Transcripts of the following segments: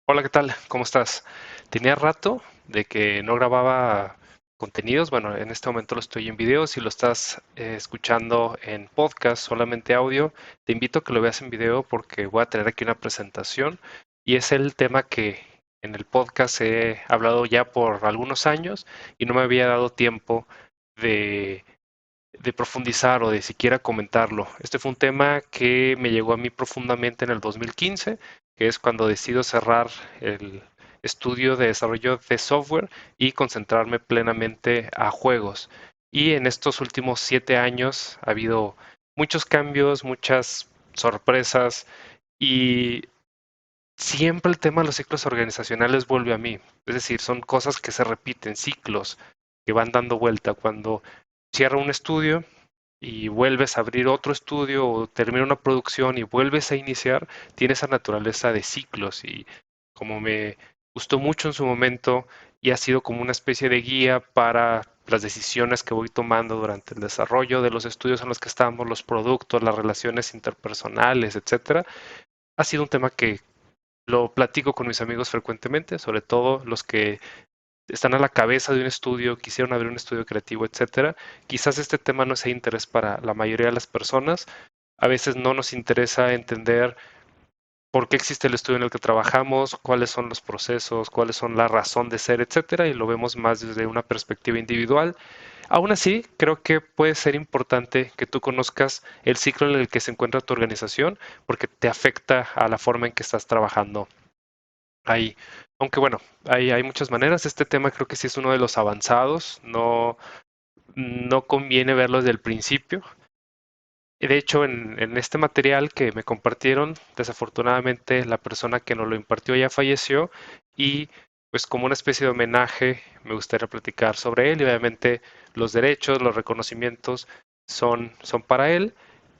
Hola, ¿qué tal? ¿Cómo estás? Tenía rato de que no grababa contenidos. Bueno, en este momento lo estoy en video. Si lo estás escuchando en podcast, solamente audio, te invito a que lo veas en video porque voy a tener aquí una presentación y es el tema que en el podcast he hablado ya por algunos años y no me había dado tiempo de profundizar o de siquiera comentarlo. Este fue un tema que me llegó a mí profundamente en el 2015, que es cuando decido cerrar el estudio de desarrollo de software y concentrarme plenamente a juegos. Y en estos últimos 7 años ha habido muchos cambios, muchas sorpresas y siempre el tema de los ciclos organizacionales vuelve a mí. Es decir, son cosas que se repiten, ciclos que van dando vuelta. Cuando cierra un estudio, y vuelves a abrir otro estudio o termina una producción y vuelves a iniciar, tiene esa naturaleza de ciclos y como me gustó mucho en su momento y ha sido como una especie de guía para las decisiones que voy tomando durante el desarrollo de los estudios en los que estamos, los productos, las relaciones interpersonales, etcétera. Ha sido un tema que lo platico con mis amigos frecuentemente, sobre todo los que están a la cabeza de un estudio, quisieron abrir un estudio creativo, etcétera. Quizás este tema no sea de interés para la mayoría de las personas. A veces no nos interesa entender por qué existe el estudio en el que trabajamos, cuáles son los procesos, cuáles son la razón de ser, etcétera, y lo vemos más desde una perspectiva individual. Aún así, creo que puede ser importante que tú conozcas el ciclo en el que se encuentra tu organización, porque te afecta a la forma en que estás trabajando ahí. Aunque bueno, hay muchas maneras. Este tema creo que sí es uno de los avanzados. No conviene verlo desde el principio. De hecho, en este material que me compartieron, desafortunadamente la persona que nos lo impartió ya falleció y pues como una especie de homenaje me gustaría platicar sobre él y obviamente los derechos, los reconocimientos son para él.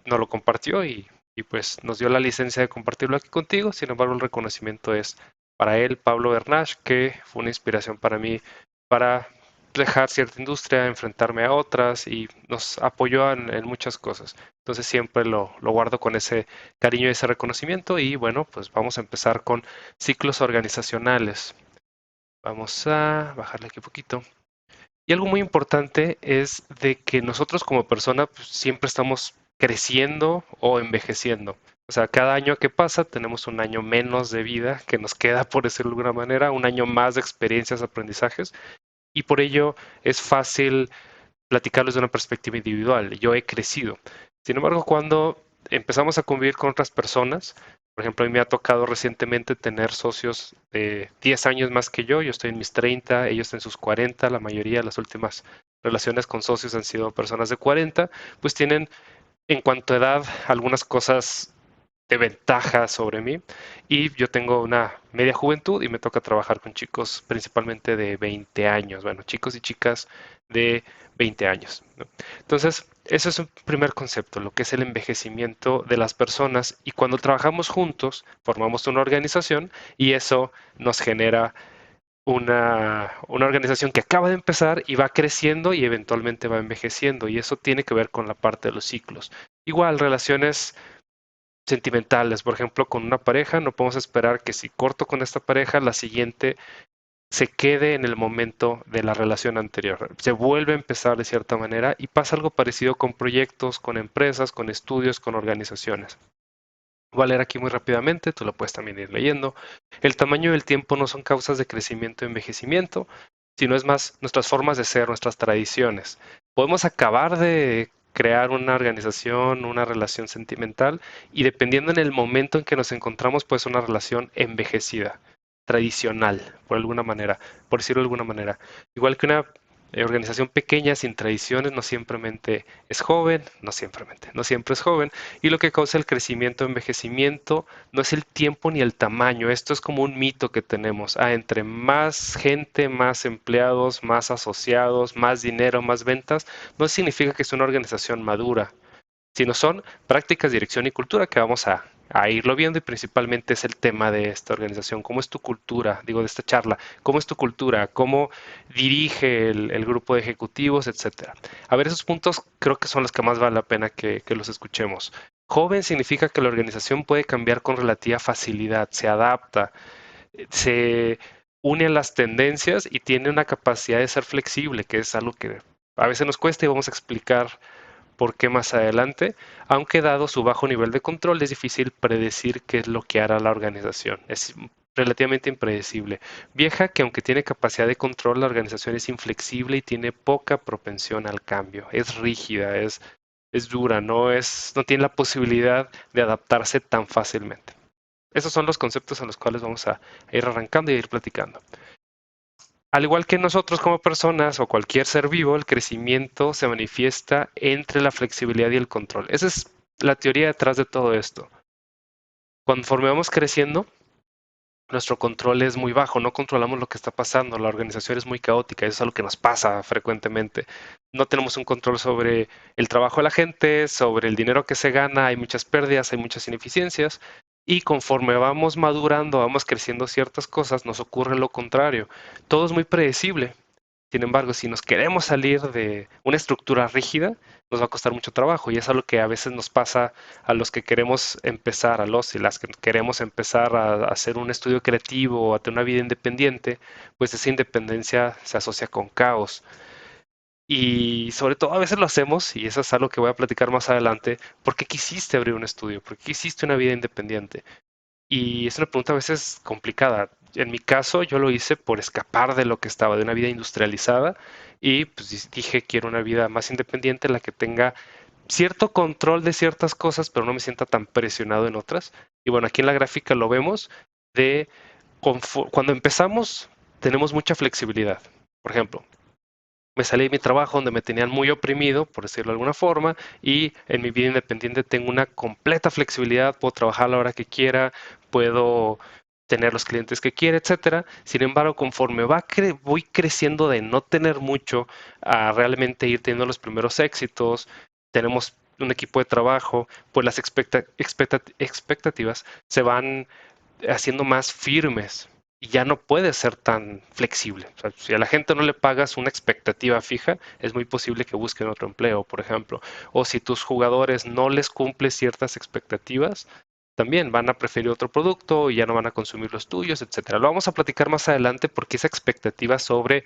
Nos lo compartió y pues nos dio la licencia de compartirlo aquí contigo. Sin embargo, el reconocimiento es para él, Pablo Bernache, que fue una inspiración para mí para dejar cierta industria, enfrentarme a otras y nos apoyó en muchas cosas. Entonces siempre lo guardo con ese cariño y ese reconocimiento y bueno, pues vamos a empezar con ciclos organizacionales. Vamos a bajarle aquí un poquito. Y algo muy importante es de que nosotros como persona pues, siempre estamos creciendo o envejeciendo. O sea, cada año que pasa tenemos un año menos de vida que nos queda, por decirlo de alguna manera, un año más de experiencias, aprendizajes, y por ello es fácil platicarlo desde una perspectiva individual. Yo he crecido. Sin embargo, cuando empezamos a convivir con otras personas, por ejemplo, a mí me ha tocado recientemente tener socios de 10 años más que yo estoy en mis 30, ellos en sus 40, la mayoría de las últimas relaciones con socios han sido personas de 40, pues tienen en cuanto a edad algunas cosas de ventaja sobre mí y yo tengo una media juventud y me toca trabajar con chicos principalmente de 20 años, bueno, chicos y chicas de 20 años, ¿no? Entonces, eso es un primer concepto, lo que es el envejecimiento de las personas y cuando trabajamos juntos formamos una organización y eso nos genera una organización que acaba de empezar y va creciendo y eventualmente va envejeciendo y eso tiene que ver con la parte de los ciclos. Igual, relaciones sentimentales. Por ejemplo, con una pareja, no podemos esperar que si corto con esta pareja, la siguiente se quede en el momento de la relación anterior. Se vuelve a empezar de cierta manera y pasa algo parecido con proyectos, con empresas, con estudios, con organizaciones. Voy a leer aquí muy rápidamente, tú lo puedes también ir leyendo. El tamaño y el tiempo no son causas de crecimiento y envejecimiento, sino es más nuestras formas de ser, nuestras tradiciones. Podemos acabar de crear una organización, una relación sentimental, y dependiendo en el momento en que nos encontramos, pues una relación envejecida, tradicional, por alguna manera, por decirlo de alguna manera. Igual que una organización pequeña, sin tradiciones, no siempre es joven, no siempre es joven, y lo que causa el crecimiento o envejecimiento no es el tiempo ni el tamaño, esto es como un mito que tenemos. Entre más gente, más empleados, más asociados, más dinero, más ventas, no significa que es una organización madura, sino son prácticas, dirección y cultura que vamos a irlo viendo y principalmente es el tema de esta organización. ¿Cómo es tu cultura? Digo, de esta charla. ¿Cómo es tu cultura? ¿Cómo dirige el grupo de ejecutivos, etcétera? A ver, esos puntos creo que son los que más vale la pena que los escuchemos. Joven significa que la organización puede cambiar con relativa facilidad, se adapta, se une a las tendencias y tiene una capacidad de ser flexible, que es algo que a veces nos cuesta y vamos a explicar por qué más adelante, aunque dado su bajo nivel de control es difícil predecir qué es lo que hará la organización. Es relativamente impredecible. Vieja que aunque tiene capacidad de control, la organización es inflexible y tiene poca propensión al cambio. Es rígida, es dura, no tiene la posibilidad de adaptarse tan fácilmente. Esos son los conceptos en los cuales vamos a ir arrancando y a ir platicando. Al igual que nosotros como personas o cualquier ser vivo, el crecimiento se manifiesta entre la flexibilidad y el control. Esa es la teoría detrás de todo esto. Conforme vamos creciendo, nuestro control es muy bajo, no controlamos lo que está pasando, la organización es muy caótica, eso es algo que nos pasa frecuentemente. No tenemos un control sobre el trabajo de la gente, sobre el dinero que se gana, hay muchas pérdidas, hay muchas ineficiencias, y conforme vamos madurando, vamos creciendo ciertas cosas, nos ocurre lo contrario. Todo es muy predecible. Sin embargo, si nos queremos salir de una estructura rígida, nos va a costar mucho trabajo y es algo que a veces nos pasa a los que queremos empezar, a los y las que queremos empezar a hacer un estudio creativo o a tener una vida independiente, pues esa independencia se asocia con caos. Y sobre todo a veces lo hacemos, y eso es algo que voy a platicar más adelante, porque quisiste abrir un estudio, porque quisiste una vida independiente. Y es una pregunta a veces complicada. En mi caso, yo lo hice por escapar de lo que estaba, de una vida industrializada, y pues dije, quiero una vida más independiente, en la que tenga cierto control de ciertas cosas, pero no me sienta tan presionado en otras. Y bueno, aquí en la gráfica lo vemos de cuando empezamos, tenemos mucha flexibilidad. Por ejemplo, me salí de mi trabajo donde me tenían muy oprimido, por decirlo de alguna forma, y en mi vida independiente tengo una completa flexibilidad, puedo trabajar a la hora que quiera, puedo tener los clientes que quiera, etcétera. Sin embargo, conforme voy creciendo de no tener mucho a realmente ir teniendo los primeros éxitos, tenemos un equipo de trabajo, pues las expectativas se van haciendo más firmes y ya no puede ser tan flexible. O sea, si a la gente no le pagas una expectativa fija, es muy posible que busquen otro empleo, por ejemplo. O si tus jugadores no les cumples ciertas expectativas, también van a preferir otro producto y ya no van a consumir los tuyos, etcétera. Lo vamos a platicar más adelante porque esa expectativa sobre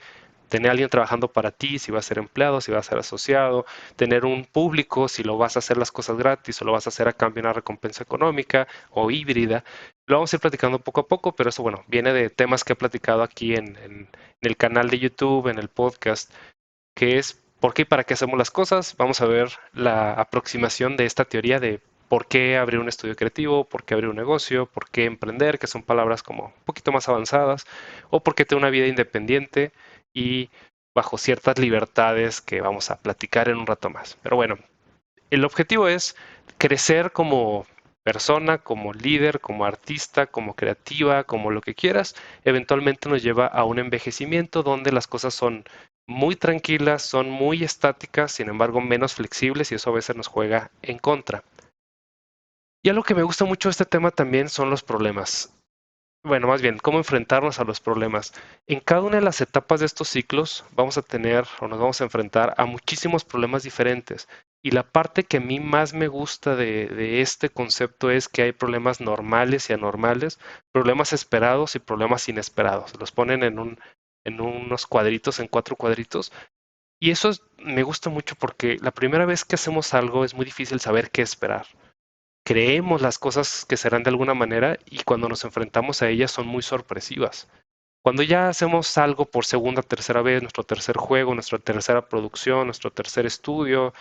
tener a alguien trabajando para ti, si va a ser empleado, si va a ser asociado, tener un público, si lo vas a hacer las cosas gratis o lo vas a hacer a cambio de una recompensa económica o híbrida. Lo vamos a ir platicando poco a poco, pero eso, bueno, viene de temas que he platicado aquí en el canal de YouTube, en el podcast, que es por qué y para qué hacemos las cosas. Vamos a ver la aproximación de esta teoría de por qué abrir un estudio creativo, por qué abrir un negocio, por qué emprender, que son palabras como un poquito más avanzadas, o por qué tener una vida independiente y bajo ciertas libertades que vamos a platicar en un rato más. Pero bueno, el objetivo es crecer como persona, como líder, como artista, como creativa, como lo que quieras. Eventualmente nos lleva a un envejecimiento donde las cosas son muy tranquilas, son muy estáticas, sin embargo menos flexibles y eso a veces nos juega en contra. Y algo que me gusta mucho de este tema también son los problemas. Bueno, más bien, cómo enfrentarnos a los problemas. En cada una de las etapas de estos ciclos vamos a tener o nos vamos a enfrentar a muchísimos problemas diferentes. Y la parte que a mí más me gusta de este concepto es que hay problemas normales y anormales, problemas esperados y problemas inesperados. Los ponen en unos cuadritos, en 4 cuadritos. Y me gusta mucho porque la primera vez que hacemos algo es muy difícil saber qué esperar. Creemos las cosas que serán de alguna manera y cuando nos enfrentamos a ellas son muy sorpresivas. Cuando ya hacemos algo por segunda, tercera vez, nuestro tercer juego, nuestra tercera producción, nuestro tercer estudio,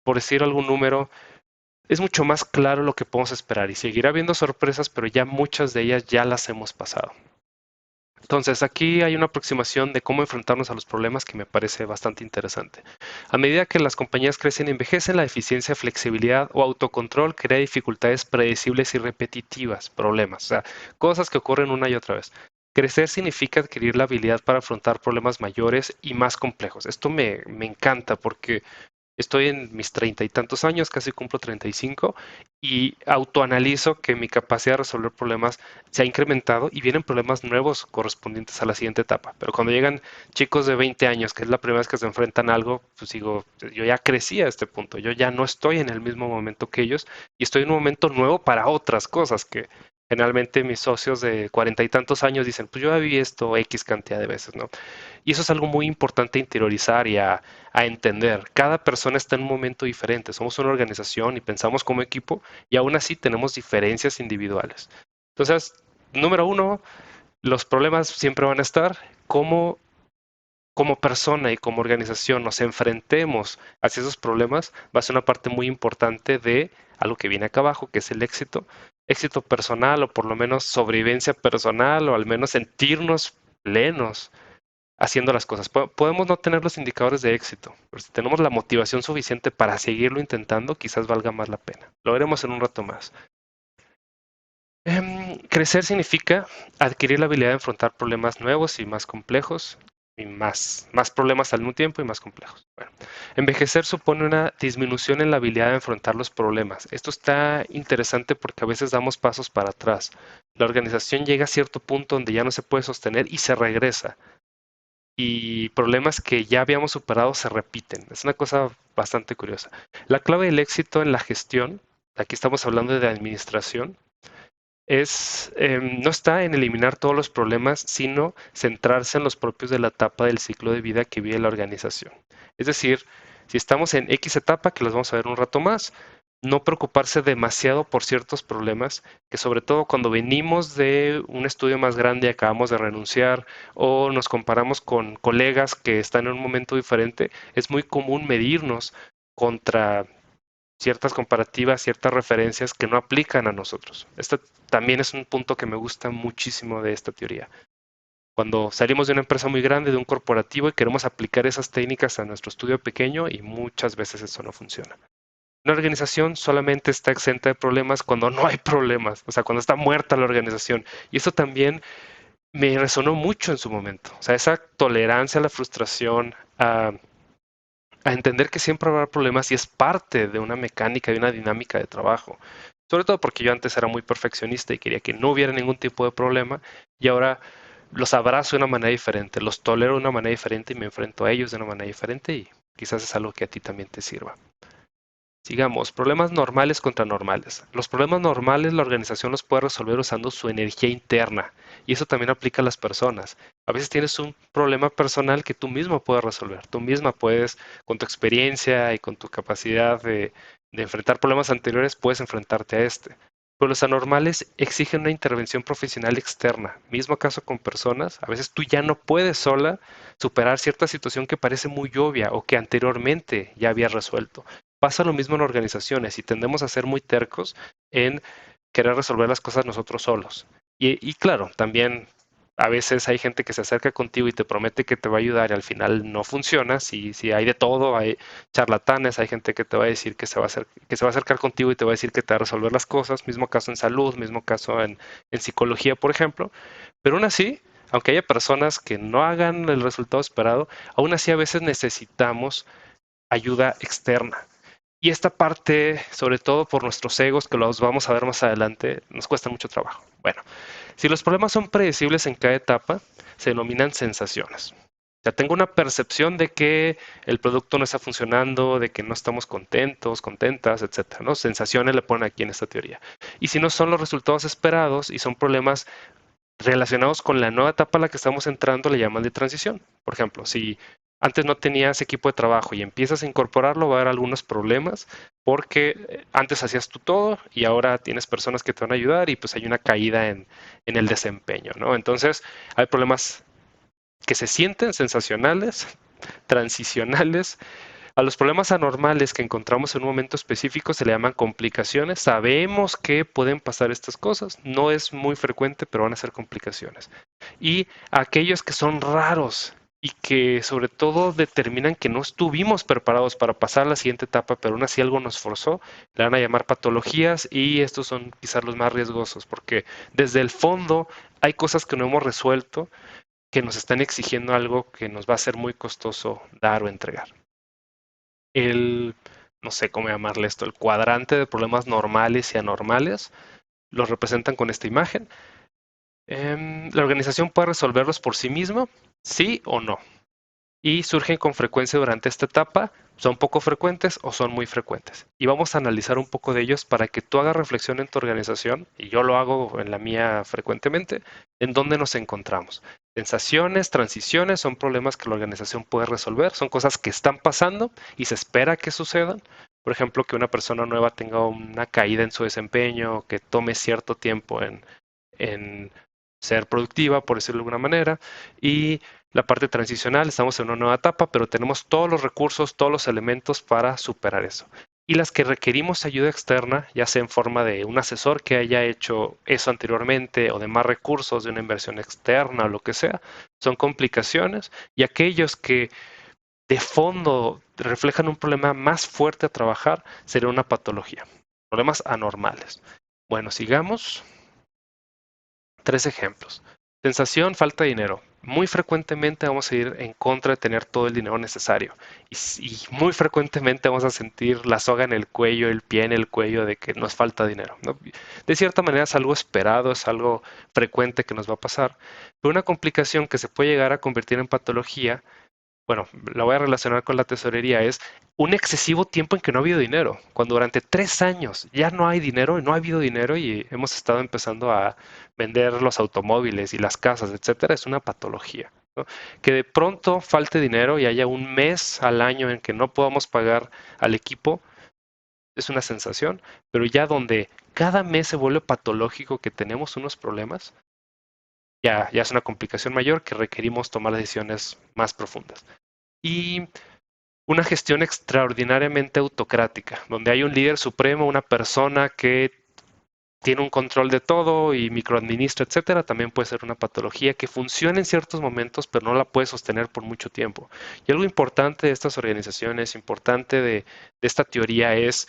por decir algún número, es mucho más claro lo que podemos esperar y seguirá habiendo sorpresas, pero ya muchas de ellas ya las hemos pasado. Entonces, aquí hay una aproximación de cómo enfrentarnos a los problemas que me parece bastante interesante. A medida que las compañías crecen y envejecen, la eficiencia, flexibilidad o autocontrol crea dificultades predecibles y repetitivas, problemas, o sea, cosas que ocurren una y otra vez. Crecer significa adquirir la habilidad para afrontar problemas mayores y más complejos. Esto me encanta porque estoy en mis 30 y tantos años, casi cumplo 35, y autoanalizo que mi capacidad de resolver problemas se ha incrementado y vienen problemas nuevos correspondientes a la siguiente etapa. Pero cuando llegan chicos de 20 años, que es la primera vez que se enfrentan a algo, pues digo, yo ya crecí a este punto, yo ya no estoy en el mismo momento que ellos y estoy en un momento nuevo para otras cosas que Generalmente mis socios de 40 y tantos años dicen, pues yo ya viví esto X cantidad de veces, ¿no? Y eso es algo muy importante interiorizar y a entender. Cada persona está en un momento diferente. Somos una organización y pensamos como equipo y aún así tenemos diferencias individuales. Entonces, número uno, los problemas siempre van a estar. Como persona y como organización nos enfrentemos hacia esos problemas va a ser una parte muy importante de algo que viene acá abajo, que es el éxito. Éxito personal o por lo menos sobrevivencia personal o al menos sentirnos plenos haciendo las cosas. Podemos no tener los indicadores de éxito, pero si tenemos la motivación suficiente para seguirlo intentando, quizás valga más la pena. Lo veremos en un rato más. Crecer significa adquirir la habilidad de enfrentar problemas nuevos y más complejos, y más problemas al mismo tiempo y más complejos. Bueno, envejecer supone una disminución en la habilidad de enfrentar los problemas. Esto está interesante porque a veces damos pasos para atrás. La organización llega a cierto punto donde ya no se puede sostener y se regresa. Y problemas que ya habíamos superado se repiten. Es una cosa bastante curiosa. La clave del éxito en la gestión, aquí estamos hablando de administración, no está en eliminar todos los problemas, sino centrarse en los propios de la etapa del ciclo de vida que vive la organización. Es decir, si estamos en X etapa, que los vamos a ver un rato más, no preocuparse demasiado por ciertos problemas, que sobre todo cuando venimos de un estudio más grande y acabamos de renunciar o nos comparamos con colegas que están en un momento diferente, es muy común medirnos contra ciertas comparativas, ciertas referencias que no aplican a nosotros. Este también es un punto que me gusta muchísimo de esta teoría. Cuando salimos de una empresa muy grande, de un corporativo y queremos aplicar esas técnicas a nuestro estudio pequeño y muchas veces eso no funciona. Una organización solamente está exenta de problemas cuando no hay problemas, o sea, cuando está muerta la organización. Y eso también me resonó mucho en su momento. O sea, esa tolerancia a la frustración, a entender que siempre habrá problemas y es parte de una mecánica, de una dinámica de trabajo. Sobre todo porque yo antes era muy perfeccionista y quería que no hubiera ningún tipo de problema y ahora los abrazo de una manera diferente, los tolero de una manera diferente y me enfrento a ellos de una manera diferente y quizás es algo que a ti también te sirva. Sigamos, problemas normales contra normales. Los problemas normales la organización los puede resolver usando su energía interna y eso también aplica a las personas. A veces tienes un problema personal que tú mismo puedes resolver. Tú misma puedes, con tu experiencia y con tu capacidad de enfrentar problemas anteriores, puedes enfrentarte a este. Pero los anormales exigen una intervención profesional externa. Mismo caso con personas, a veces tú ya no puedes sola superar cierta situación que parece muy obvia o que anteriormente ya habías resuelto. Pasa lo mismo en organizaciones y tendemos a ser muy tercos en querer resolver las cosas nosotros solos. Y claro, también a veces hay gente que se acerca contigo y te promete que te va a ayudar y al final no funciona. Si hay de todo, hay charlatanes, hay gente que te va a decir que se va a acercar contigo y te va a decir que te va a resolver las cosas. Mismo caso en salud, mismo caso en psicología, por ejemplo. Pero aún así, aunque haya personas que no hagan el resultado esperado, aún así a veces necesitamos ayuda externa. Y esta parte, sobre todo por nuestros egos, que los vamos a ver más adelante, nos cuesta mucho trabajo. Bueno, si los problemas son predecibles en cada etapa, se denominan sensaciones. Ya tengo una percepción de que el producto no está funcionando, de que no estamos contentos, contentas, etcétera, ¿no? Sensaciones le ponen aquí en esta teoría. Y si no son los resultados esperados y son problemas relacionados con la nueva etapa a la que estamos entrando, le llaman de transición. Por ejemplo, si antes no tenías equipo de trabajo y empiezas a incorporarlo, va a haber algunos problemas porque antes hacías tú todo y ahora tienes personas que te van a ayudar y pues hay una caída en el desempeño, ¿no? Entonces hay problemas que se sienten sensacionales, transicionales. A los problemas anormales que encontramos en un momento específico se le llaman complicaciones. Sabemos que pueden pasar estas cosas. No es muy frecuente, pero van a ser complicaciones. Y aquellos que son raros y que sobre todo determinan que no estuvimos preparados para pasar a la siguiente etapa, pero aún así algo nos forzó, le van a llamar patologías y estos son quizás los más riesgosos porque desde el fondo hay cosas que no hemos resuelto que nos están exigiendo algo que nos va a ser muy costoso dar o entregar. El, no sé cómo llamarle esto, el cuadrante de problemas normales y anormales, los representan con esta imagen. ¿La organización puede resolverlos por sí misma? Sí o no. y surgen con frecuencia durante esta etapa, son poco frecuentes o son muy frecuentes. Y vamos a analizar un poco de ellos para que tú hagas reflexión en tu organización, y yo lo hago en la mía frecuentemente, en dónde nos encontramos. Sensaciones, transiciones son problemas que la organización puede resolver, son cosas que están pasando y se espera que sucedan. Por ejemplo, que una persona nueva tenga una caída en su desempeño, que tome cierto tiempo en ser productiva, por decirlo de alguna manera, y la parte transicional, estamos en una nueva etapa, pero tenemos todos los recursos, todos los elementos para superar eso. Y las que requerimos ayuda externa, ya sea en forma de un asesor que haya hecho eso anteriormente o de más recursos, de una inversión externa o lo que sea, son complicaciones. Y aquellos que de fondo reflejan un problema más fuerte a trabajar, sería una patología, problemas anormales. Bueno, sigamos. 3 ejemplos. Sensación, falta de dinero. Muy frecuentemente vamos a ir en contra de tener todo el dinero necesario. Y muy frecuentemente vamos a sentir la soga en el cuello, el pie en el cuello de que nos falta dinero, ¿no? De cierta manera es algo esperado, es algo frecuente que nos va a pasar. Pero una complicación que se puede llegar a convertir en patología, bueno, la voy a relacionar con la tesorería, es un excesivo tiempo en que no ha habido dinero. Cuando durante 3 años ya no hay dinero, no ha habido dinero y hemos estado empezando a vender los automóviles y las casas, etcétera, es una patología, ¿no? Que de pronto falte dinero y haya un mes al año en que no podamos pagar al equipo, es una sensación, pero ya donde cada mes se vuelve patológico que tenemos unos problemas, ya es una complicación mayor que requerimos tomar decisiones más profundas. Y una gestión extraordinariamente autocrática, donde hay un líder supremo, una persona que tiene un control de todo y microadministra, etcétera, también puede ser una patología que funciona en ciertos momentos, pero no la puede sostener por mucho tiempo. Y algo importante de estas organizaciones, importante de esta teoría es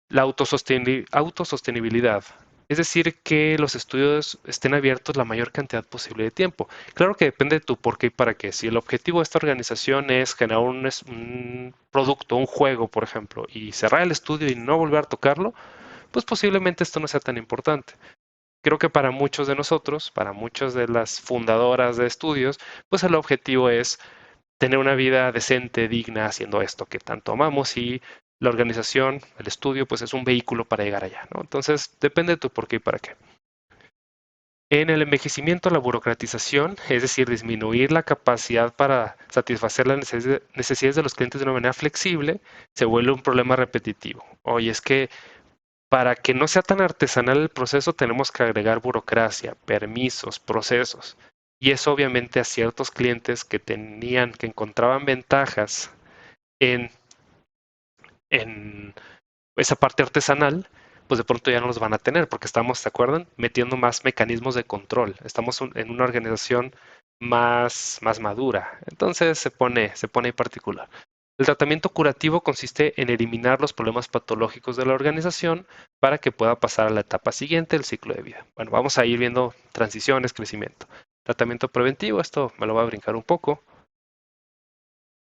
la autosostenibilidad. Es decir, que los estudios estén abiertos la mayor cantidad posible de tiempo. Claro que depende de tu por qué y para qué. Si el objetivo de esta organización es generar un producto, un juego, por ejemplo, y cerrar el estudio y no volver a tocarlo, pues posiblemente esto no sea tan importante. Creo que para muchos de nosotros, para muchas de las fundadoras de estudios, pues el objetivo es tener una vida decente, digna, haciendo esto que tanto amamos y la organización, el estudio, pues es un vehículo para llegar allá, ¿no? Entonces, depende de tu por qué y para qué. En el envejecimiento, la burocratización, es decir, disminuir la capacidad para satisfacer las necesidades de los clientes de una manera flexible, se vuelve un problema repetitivo. Oye, es que para que no sea tan artesanal el proceso, tenemos que agregar burocracia, permisos, procesos. Y eso obviamente a ciertos clientes que encontraban ventajas en, en esa parte artesanal, pues de pronto ya no los van a tener, porque estamos, ¿se acuerdan? Metiendo más mecanismos de control. Estamos en una organización más madura. Entonces se pone en particular. El tratamiento curativo consiste en eliminar los problemas patológicos de la organización para que pueda pasar a la etapa siguiente del ciclo de vida. Bueno, vamos a ir viendo transiciones, crecimiento. Tratamiento preventivo, esto me lo voy a brincar un poco.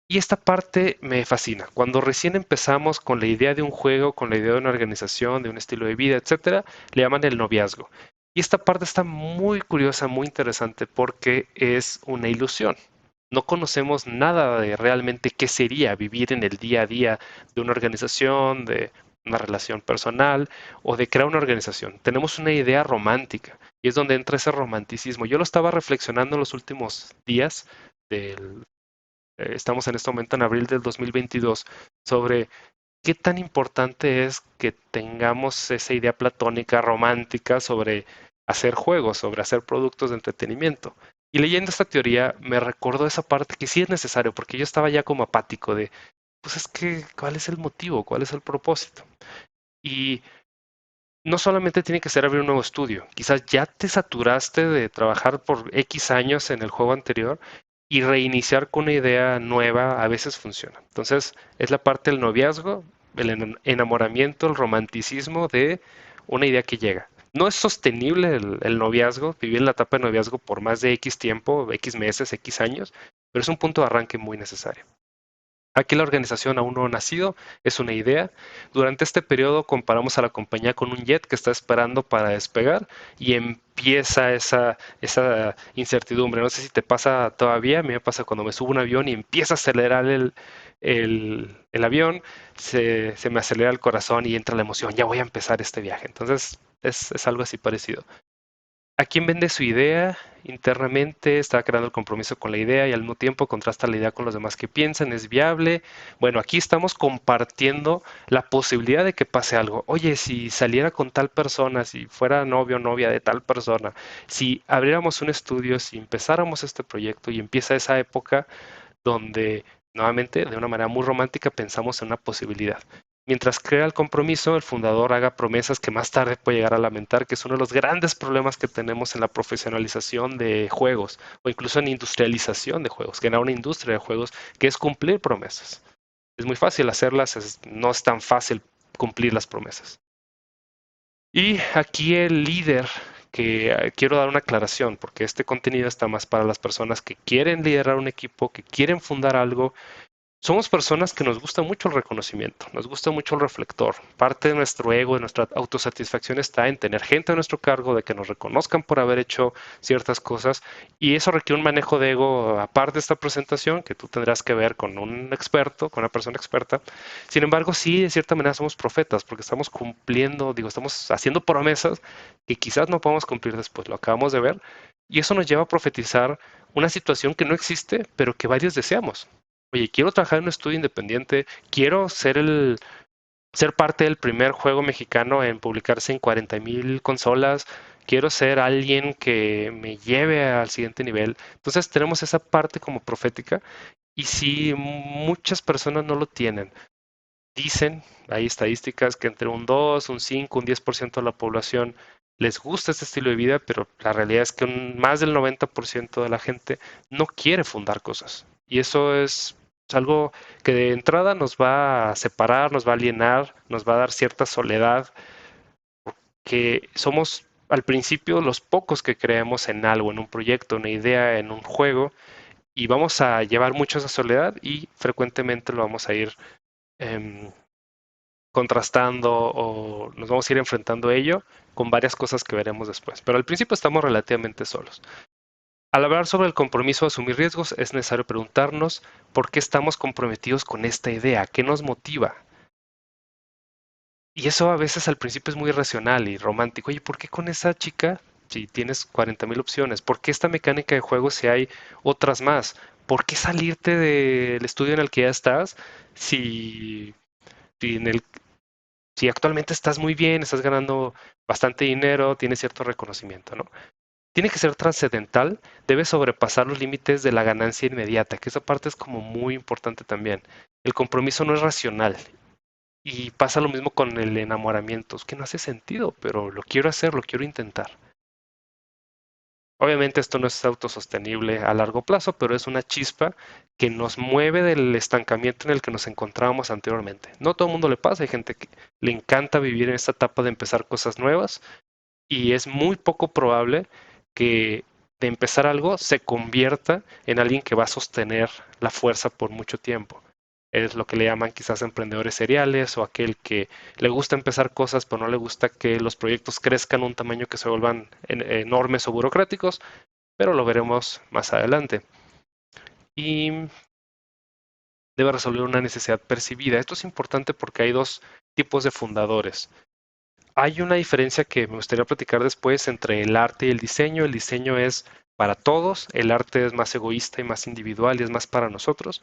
Y esta parte me fascina. Cuando recién empezamos con la idea de un juego, con la idea de una organización, de un estilo de vida, etcétera, le llaman el noviazgo. Y esta parte está muy curiosa, muy interesante porque es una ilusión. No conocemos nada de realmente qué sería vivir en el día a día de una organización, de una relación personal o de crear una organización. Tenemos una idea romántica y es donde entra ese romanticismo. Yo lo estaba reflexionando en los últimos días del estamos en este momento en abril del 2022, sobre qué tan importante es que tengamos esa idea platónica, romántica, sobre hacer juegos, sobre hacer productos de entretenimiento. Y leyendo esta teoría me recordó esa parte que sí es necesario, porque yo estaba ya como apático de, pues es que, ¿cuál es el motivo? ¿Cuál es el propósito? Y no solamente tiene que ser abrir un nuevo estudio, quizás ya te saturaste de trabajar por X años en el juego anterior y reiniciar con una idea nueva a veces funciona. Entonces, es la parte del noviazgo, el enamoramiento, el romanticismo de una idea que llega. No es sostenible el noviazgo, vivir en la etapa de noviazgo por más de X tiempo, X meses, X años, pero es un punto de arranque muy necesario. Aquí la organización aún no ha nacido, es una idea. Durante este periodo comparamos a la compañía con un jet que está esperando para despegar y empieza esa incertidumbre. No sé si te pasa todavía, a mí me pasa cuando me subo a un avión y empieza a acelerar el avión, se me acelera el corazón y entra la emoción, ya voy a empezar este viaje. Entonces es algo así parecido. ¿A quién vende su idea internamente? Está creando el compromiso con la idea y al mismo tiempo contrasta la idea con los demás que piensan. ¿Es viable? Bueno, aquí estamos compartiendo la posibilidad de que pase algo. Oye, si saliera con tal persona, si fuera novio o novia de tal persona, si abriéramos un estudio, si empezáramos este proyecto y empieza esa época donde nuevamente de una manera muy romántica pensamos en una posibilidad. Mientras crea el compromiso, el fundador haga promesas que más tarde puede llegar a lamentar, que es uno de los grandes problemas que tenemos en la profesionalización de juegos o incluso en industrialización de juegos, generar una industria de juegos, que es cumplir promesas. Es muy fácil hacerlas, no es tan fácil cumplir las promesas. Y aquí el líder, que quiero dar una aclaración, porque este contenido está más para las personas que quieren liderar un equipo, que quieren fundar algo. Somos personas que nos gusta mucho el reconocimiento, nos gusta mucho el reflector. Parte de nuestro ego, de nuestra autosatisfacción está en tener gente a nuestro cargo, de que nos reconozcan por haber hecho ciertas cosas y eso requiere un manejo de ego aparte de esta presentación que tú tendrás que ver con un experto, con una persona experta. Sin embargo, sí, de cierta manera somos profetas porque estamos cumpliendo, digo, estamos haciendo promesas que quizás no podamos cumplir después, lo acabamos de ver y eso nos lleva a profetizar una situación que no existe, pero que varios deseamos. Oye, quiero trabajar en un estudio independiente, quiero ser parte del primer juego mexicano en publicarse en 40,000 consolas, quiero ser alguien que me lleve al siguiente nivel. Entonces tenemos esa parte como profética y si muchas personas no lo tienen, dicen, hay estadísticas que entre un 2, un 5, un 10% de la población les gusta este estilo de vida, pero la realidad es que más del 90% de la gente no quiere fundar cosas. Y eso es algo que de entrada nos va a separar, nos va a alienar, nos va a dar cierta soledad, que somos al principio los pocos que creemos en algo, en un proyecto, una idea, en un juego, y vamos a llevar mucho esa soledad y frecuentemente lo vamos a ir eh, contrastando o nos vamos a ir enfrentando a ello con varias cosas que veremos después. Pero al principio estamos relativamente solos. Al hablar sobre el compromiso de asumir riesgos, es necesario preguntarnos por qué estamos comprometidos con esta idea, qué nos motiva. Y eso a veces al principio es muy irracional y romántico. Oye, ¿por qué con esa chica si tienes 40,000 opciones? ¿Por qué esta mecánica de juego si hay otras más? ¿Por qué salirte del estudio en el que ya estás si, si en el si actualmente estás muy bien, estás ganando bastante dinero, tienes cierto reconocimiento, ¿no? Tiene que ser trascendental, debe sobrepasar los límites de la ganancia inmediata, que esa parte es como muy importante también. El compromiso no es racional y pasa lo mismo con el enamoramiento, es que no hace sentido, pero lo quiero hacer, lo quiero intentar. Obviamente esto no es autosostenible a largo plazo, pero es una chispa que nos mueve del estancamiento en el que nos encontrábamos anteriormente. No todo el mundo le pasa, hay gente que le encanta vivir en esta etapa de empezar cosas nuevas y es muy poco probable que de empezar algo se convierta en alguien que va a sostener la fuerza por mucho tiempo. Es lo que le llaman quizás emprendedores seriales o aquel que le gusta empezar cosas, pero no le gusta que los proyectos crezcan a un tamaño que se vuelvan enormes o burocráticos, pero lo veremos más adelante. Y debe resolver una necesidad percibida. Esto es importante porque hay dos tipos de fundadores. Hay una diferencia que me gustaría platicar después entre el arte y el diseño. El diseño es para todos, el arte es más egoísta y más individual y es más para nosotros.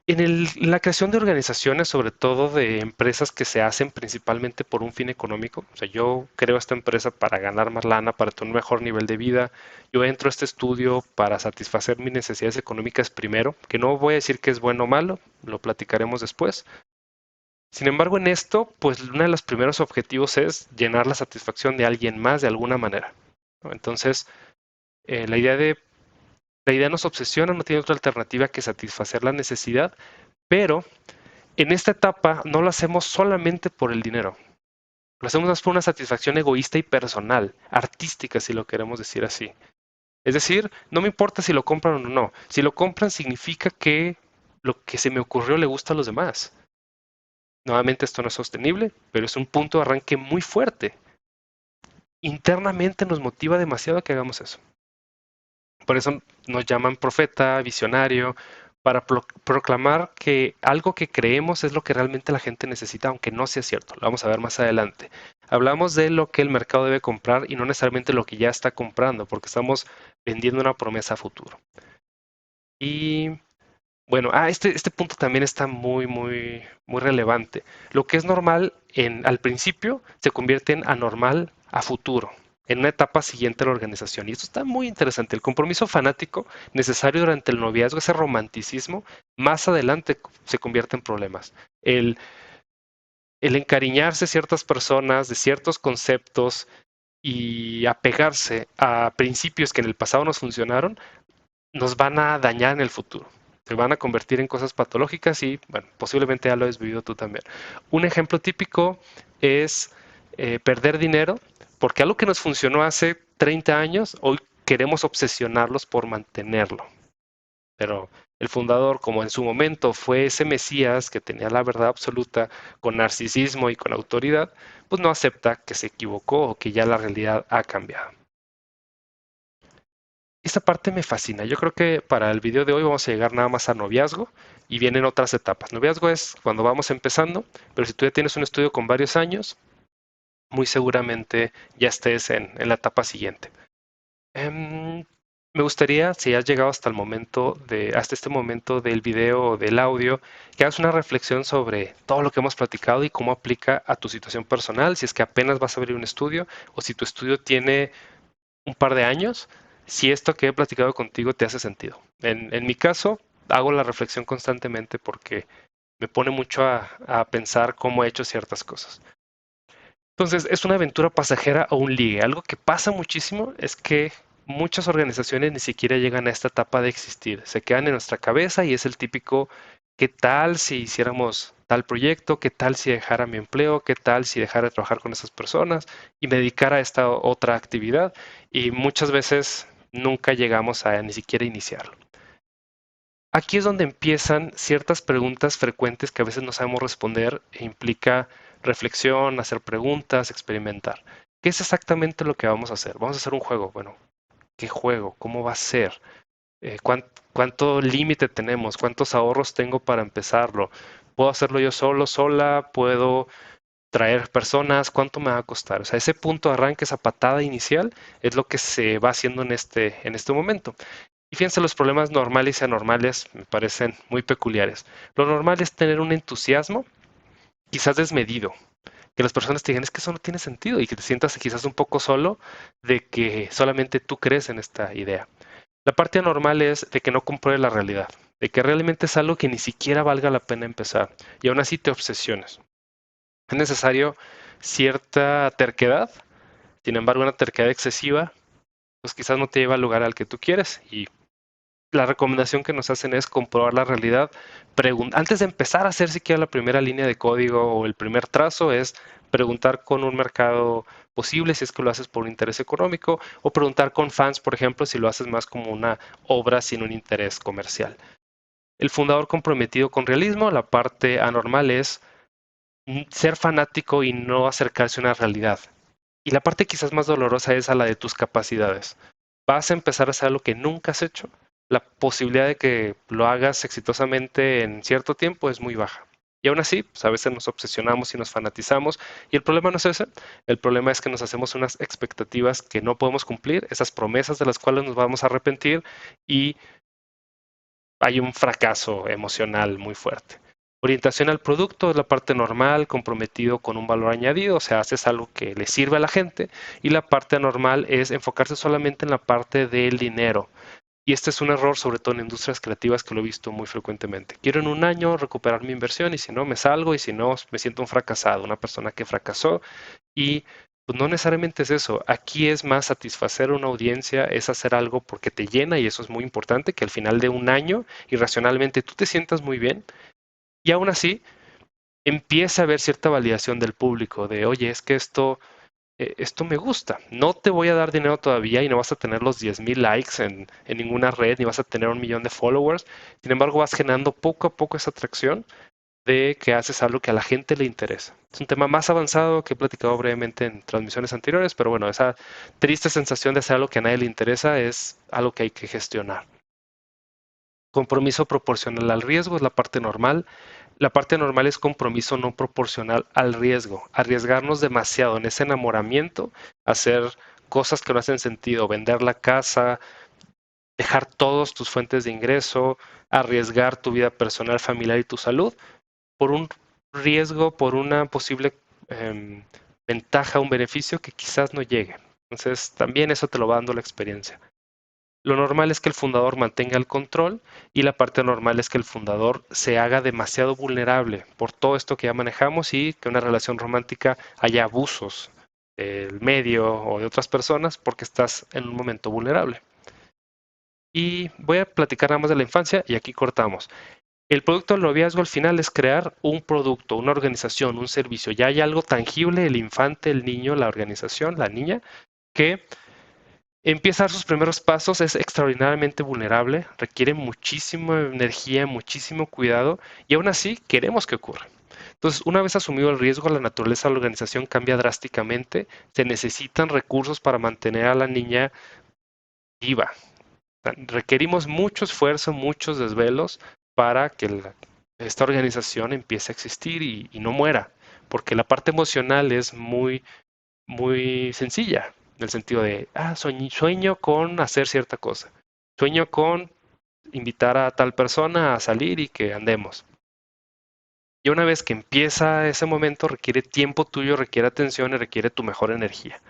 En la creación de organizaciones, sobre todo de empresas que se hacen principalmente por un fin económico, o sea, yo creo esta empresa para ganar más lana, para tener un mejor nivel de vida, yo entro a este estudio para satisfacer mis necesidades económicas primero, que no voy a decir que es bueno o malo, lo platicaremos después. Sin embargo, en esto, pues uno de los primeros objetivos es llenar la satisfacción de alguien más de alguna manera, ¿no? Entonces, eh, la idea de la idea nos obsesiona, no tiene otra alternativa que satisfacer la necesidad, pero en esta etapa no lo hacemos solamente por el dinero. Lo hacemos más por una satisfacción egoísta y personal, artística, si lo queremos decir así. Es decir, no me importa si lo compran o no. Si lo compran significa que lo que se me ocurrió le gusta a los demás. Nuevamente esto no es sostenible, pero es un punto de arranque muy fuerte. Internamente nos motiva demasiado a que hagamos eso. Por eso nos llaman profeta, visionario, para proclamar que algo que creemos es lo que realmente la gente necesita, aunque no sea cierto. Lo vamos a ver más adelante. Hablamos de lo que el mercado debe comprar y no necesariamente lo que ya está comprando, porque estamos vendiendo una promesa a futuro. Y bueno, este punto también está muy relevante. Lo que es normal al principio se convierte en anormal a futuro, en una etapa siguiente a la organización. Y esto está muy interesante. El compromiso fanático necesario durante el noviazgo, ese romanticismo, más adelante se convierte en problemas. El, el encariñarse ciertas personas de ciertos conceptos y apegarse a principios que en el pasado nos funcionaron, nos van a dañar en el futuro. Se van a convertir en cosas patológicas y, bueno, posiblemente ya lo has vivido tú también. Un ejemplo típico es perder dinero, porque algo que nos funcionó hace 30 años, hoy queremos obsesionarlos por mantenerlo. Pero el fundador, como en su momento fue ese Mesías que tenía la verdad absoluta, con narcisismo y con autoridad, pues no acepta que se equivocó o que ya la realidad ha cambiado. Esta parte me fascina. Yo creo que para el video de hoy vamos a llegar nada más a noviazgo y vienen otras etapas. Noviazgo es cuando vamos empezando, pero si tú ya tienes un estudio con varios años, muy seguramente ya estés en la etapa siguiente. Me gustaría, si has llegado hasta este momento del video o del audio, que hagas una reflexión sobre todo lo que hemos platicado y cómo aplica a tu situación personal, si es que apenas vas a abrir un estudio o si tu estudio tiene un par de años, si esto que he platicado contigo te hace sentido. En mi caso, hago la reflexión constantemente porque me pone mucho a pensar cómo he hecho ciertas cosas. Entonces, es una aventura pasajera o un ligue. Algo que pasa muchísimo es que muchas organizaciones ni siquiera llegan a esta etapa de existir. Se quedan en nuestra cabeza y es el típico, ¿qué tal si hiciéramos tal proyecto? ¿Qué tal si dejara mi empleo? ¿Qué tal si dejara de trabajar con esas personas y me dedicara a esta otra actividad? Y muchas veces nunca llegamos a ni siquiera iniciarlo. Aquí es donde empiezan ciertas preguntas frecuentes que a veces no sabemos responder e implica reflexión, hacer preguntas, experimentar. ¿Qué es exactamente lo que vamos a hacer? Vamos a hacer un juego. Bueno, ¿qué juego? ¿Cómo va a ser? ¿Cuánto límite tenemos? ¿Cuántos ahorros tengo para empezarlo? ¿Puedo hacerlo yo solo, sola? ¿Puedo traer personas? ¿Cuánto me va a costar? O sea, ese punto de arranque, esa patada inicial, es lo que se va haciendo en este momento. Y fíjense, los problemas normales y anormales me parecen muy peculiares. Lo normal es tener un entusiasmo, quizás desmedido, que las personas te digan es que eso no tiene sentido y que te sientas quizás un poco solo de que solamente tú crees en esta idea. La parte anormal es de que no compruebe la realidad, de que realmente es algo que ni siquiera valga la pena empezar y aún así te obsesiones. Es necesario cierta terquedad, sin embargo una terquedad excesiva pues quizás no te lleva al lugar al que tú quieres y la recomendación que nos hacen es comprobar la realidad. Antes de empezar a hacer siquiera la primera línea de código o el primer trazo, es preguntar con un mercado posible si es que lo haces por un interés económico o preguntar con fans, por ejemplo, si lo haces más como una obra sin un interés comercial. El fundador comprometido con realismo, la parte anormal es ser fanático y no acercarse a una realidad. Y la parte quizás más dolorosa es a la de tus capacidades. Vas a empezar a hacer lo que nunca has hecho. La posibilidad de que lo hagas exitosamente en cierto tiempo es muy baja. Y aún así, pues a veces nos obsesionamos y nos fanatizamos. Y el problema no es ese. El problema es que nos hacemos unas expectativas que no podemos cumplir, esas promesas de las cuales nos vamos a arrepentir y hay un fracaso emocional muy fuerte. Orientación al producto es la parte normal, comprometido con un valor añadido, o sea, haces algo que le sirve a la gente. Y la parte anormal es enfocarse solamente en la parte del dinero. Y este es un error, sobre todo en industrias creativas, que lo he visto muy frecuentemente. Quiero en un año recuperar mi inversión y si no, me salgo y si no, me siento un fracasado, una persona que fracasó. Y pues no necesariamente es eso. Aquí es más satisfacer a una audiencia, es hacer algo porque te llena y eso es muy importante, que al final de un año, irracionalmente, tú te sientas muy bien y aún así empieza a haber cierta validación del público de, oye, es que esto esto me gusta. No te voy a dar dinero todavía y no vas a tener los 10,000 likes en ninguna red, ni vas a tener 1 millón de followers. Sin embargo, vas generando poco a poco esa atracción de que haces algo que a la gente le interesa. Es un tema más avanzado que he platicado brevemente en transmisiones anteriores, pero bueno, esa triste sensación de hacer algo que a nadie le interesa es algo que hay que gestionar. Compromiso proporcional al riesgo es la parte normal. La parte normal es compromiso no proporcional al riesgo. Arriesgarnos demasiado en ese enamoramiento, hacer cosas que no hacen sentido, vender la casa, dejar todas tus fuentes de ingreso, arriesgar tu vida personal, familiar y tu salud por un riesgo, por una posible ventaja, un beneficio que quizás no llegue. Entonces, también eso te lo va dando la experiencia. Lo normal es que el fundador mantenga el control y la parte normal es que el fundador se haga demasiado vulnerable por todo esto que ya manejamos y que una relación romántica haya abusos del medio o de otras personas porque estás en un momento vulnerable. Y voy a platicar nada más de la infancia y aquí cortamos. El producto del noviazgo al final es crear un producto, una organización, un servicio. Ya hay algo tangible, el infante, el niño, la organización, la niña, que empieza a dar sus primeros pasos, es extraordinariamente vulnerable, requiere muchísima energía, muchísimo cuidado y aún así queremos que ocurra. Entonces, una vez asumido el riesgo, la naturaleza de la organización cambia drásticamente, se necesitan recursos para mantener a la niña viva. Requerimos mucho esfuerzo, muchos desvelos para que esta organización empiece a existir y no muera, porque la parte emocional es muy sencilla, en el sentido de, sueño con hacer cierta cosa, sueño con invitar a tal persona a salir y que andemos. Y una vez que empieza ese momento, requiere tiempo tuyo, requiere atención y requiere tu mejor energía.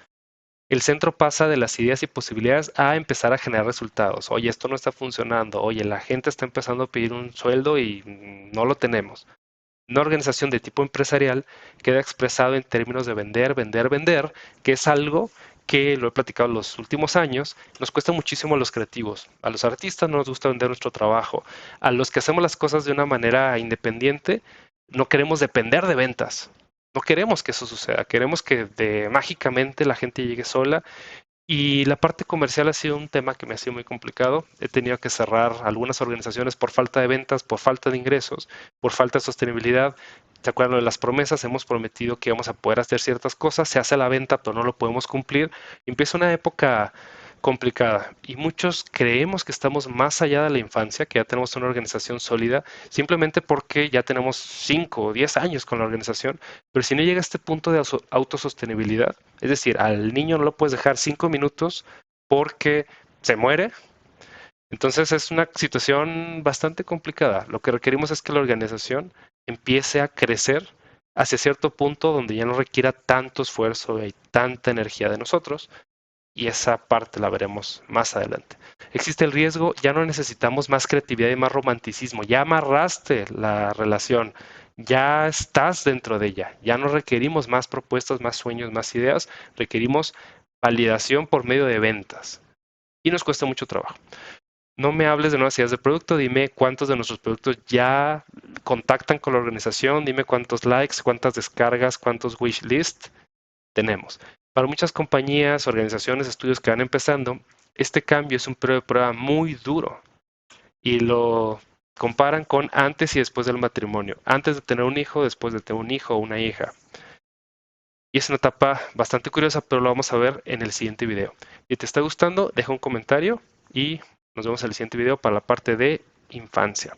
El centro pasa de las ideas y posibilidades a empezar a generar resultados. Oye, esto no está funcionando. Oye, la gente está empezando a pedir un sueldo y no lo tenemos. Una organización de tipo empresarial queda expresado en términos de vender, vender, vender, que es algo que lo he platicado en los últimos años, nos cuesta muchísimo a los creativos. A los artistas no nos gusta vender nuestro trabajo. A los que hacemos las cosas de una manera independiente, no queremos depender de ventas. No queremos que eso suceda. Queremos que mágicamente la gente llegue sola y la parte comercial ha sido un tema que me ha sido muy complicado. He tenido que cerrar algunas organizaciones por falta de ventas, por falta de ingresos, por falta de sostenibilidad. ¿Te acuerdas de las promesas? Hemos prometido que íbamos a poder hacer ciertas cosas, se hace la venta, pero no lo podemos cumplir. Empieza una época complicada y muchos creemos que estamos más allá de la infancia, que ya tenemos una organización sólida, simplemente porque ya tenemos 5 o 10 años con la organización, pero si no llega a este punto de autosostenibilidad, es decir, al niño no lo puedes dejar 5 minutos porque se muere, entonces es una situación bastante complicada. Lo que requerimos es que la organización empiece a crecer hacia cierto punto donde ya no requiera tanto esfuerzo y tanta energía de nosotros, y esa parte la veremos más adelante. Existe el riesgo, ya no necesitamos más creatividad y más romanticismo, ya amarraste la relación, ya estás dentro de ella, ya no requerimos más propuestas, más sueños, más ideas, requerimos validación por medio de ventas y nos cuesta mucho trabajo. No me hables de nuevas ideas de producto, dime cuántos de nuestros productos ya contactan con la organización, dime cuántos likes, cuántas descargas, cuántos wish list tenemos. Para muchas compañías, organizaciones, estudios que van empezando, este cambio es un periodo de prueba muy duro y lo comparan con antes y después del matrimonio, antes de tener un hijo, después de tener un hijo o una hija. Y es una etapa bastante curiosa, pero lo vamos a ver en el siguiente video. Si te está gustando, deja un comentario y nos vemos en el siguiente video para la parte de infancia.